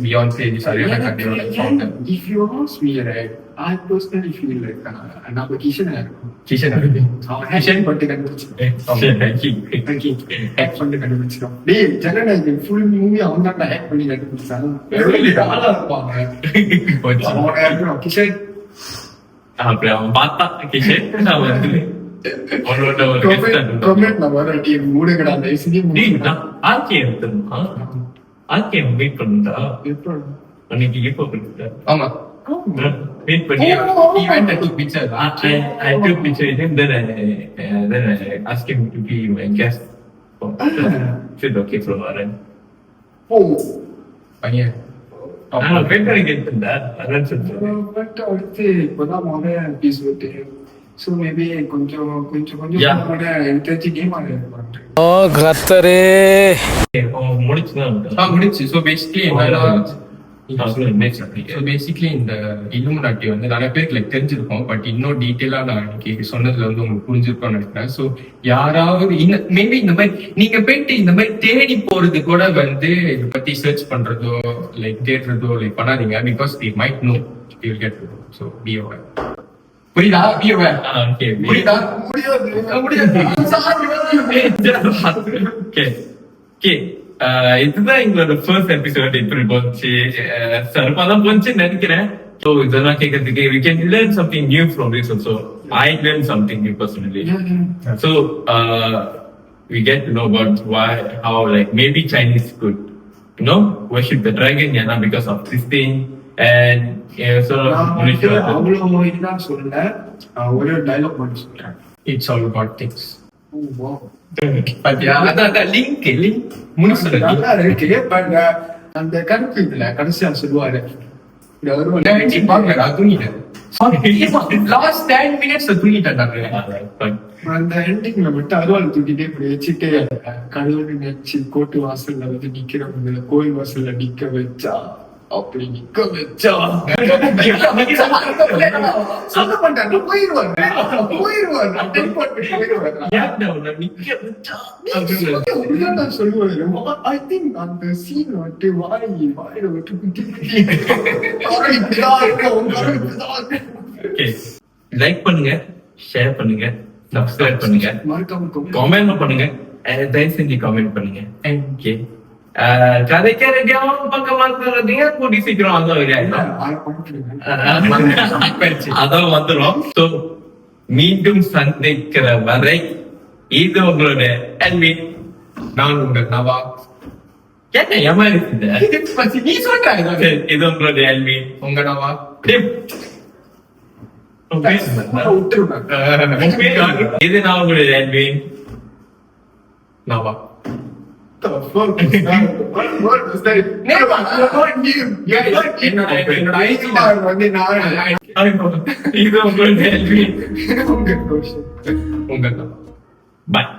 Beyonce, this Ariana Grande like found them. If you ask me, right, I personally feel like நம்ம கிஷன் Kishan everything. கிஷன் பட்டு கண்டுபிடிச்சிருக்கேன் ஹேக் பண்ணி கண்டுபிடிச்சிருக்கோம். டேய் ஜனநாயக ஃபுல் மூவி அவன் தான் ஹேக் பண்ணி கண்டுபிடிச்சான். ஆளா இருப்பாங்க அவன் யாரும் கிஷன் அப்படி அவன் பார்த்தா கிஷன் நான் வந்து கமெண்ட் நான் வர டீம் மூடுங்கடா தயவு செஞ்சு ஆர்கேம் மீட் பண்ணுடா அன்னைக்கு எப்போ பண்ணுடா ஆமா. மீட் பண்ணி He went and took pictures. I took picture with him, then I asked him to be my guest. Said okay for Varan. ஓ பையன் வெயிட் பண்ணி கேட்டிருந்தா அதான் சொல்றேன். பட் அடுத்து இப்பதான் முதல் பேசுவது ஸோ மேபி கொஞ்சம் Yeah. எனக்கு தெரிஞ்சு கேம் ஆட பண்றேன். முடிச்சுதான் முடிச்சு. So basically என்னன்னா நெக்ஸ்ட் ஸோ பேசிக்லி இந்த இல்லுமினாட்டி வந்து நிறைய பேருக்கு லைக் தெரிஞ்சிருக்கும். பட் இன்னும் டீட்டெயிலா நான் இன்னைக்கு சொன்னதுல வந்து உங்களுக்கு புரிஞ்சிருக்கும்னு நினைக்கிறேன். ஸோ யாராவது மேபி இந்த மாதிரி நீங்க போயிட்டு இந்த மாதிரி தேடி போறது கூட வந்து இதை பத்தி சர்ச் பண்றதோ லைக் தேடுறதோ லைக் பண்ணாதீங்க. Because the might know you will get so be aware. புரியுதா? Be aware. புரியுதா? முடியாது. இதுதான் எங்களோட ஃபர்ஸ்ட் எபிசோட். இப்படி போச்சு சிறப்பா தான் போச்சுன்னு நினைக்கிறேன். ஸோ இதெல்லாம் கேட்கறதுக்கு we can learn something new from this also. I learned something new personally. So we get to know about how like maybe Chinese could worship the dragon because of this thing. And so அவ்வளோ இதுதான் சொல்ல ஒரே dialogue மட்டும் சொல்றேன். It's all god things. அதான் link நல்லா இருக்கு. But அந்த கருத்து இதுல கடைசியா சொல்லுவாரு லாஸ்ட் 10 minutes தூங்கிட்டேன். அந்த எண்டிங்ல மட்டும் அருவாள் தூக்கிட்டே இப்படி வச்சுட்டு கடவுள் நினைச்சு கோட்டு வாசல்ல வந்து நிக்கிறவங்க கோயில் வாசல்ல நிக்க வச்சா அப்படி நிக்க வச்சா சொல்ல மாட்டாங்க போயிருவாங்க சொல்லுவாரு. ஐ திங்க் அந்த சீன் வந்துட்டு வாயில விட்டு லைக் பண்ணுங்க, ஷேர் பண்ணுங்க, சப்ஸ்கிரைப் பண்ணுங்க, மறக்காம கமெண்ட் பண்ணுங்க. தயவு செஞ்சு கமெண்ட் பண்ணுங்க. ஓகே கதைக்க ரெடியாவும் பக்கம் மாத்துறதுங்க கூடி சீக்கிரம் அதான் வந்துடும். ஸோ மீண்டும் சந்திக்கிற வரை இது உங்களோட எல்வி, நான் உங்கள் நவா. கேட்ட ஏமாறி நீ சொல்றாங்க. இது உங்களோட எல்வி, உங்க நவா. இது நான் உங்களுடைய எல்வி நவா. என்னோட ஐடி வந்து நான் இது உங்களுடைய எல்வி. உங்க நவா. பாய்.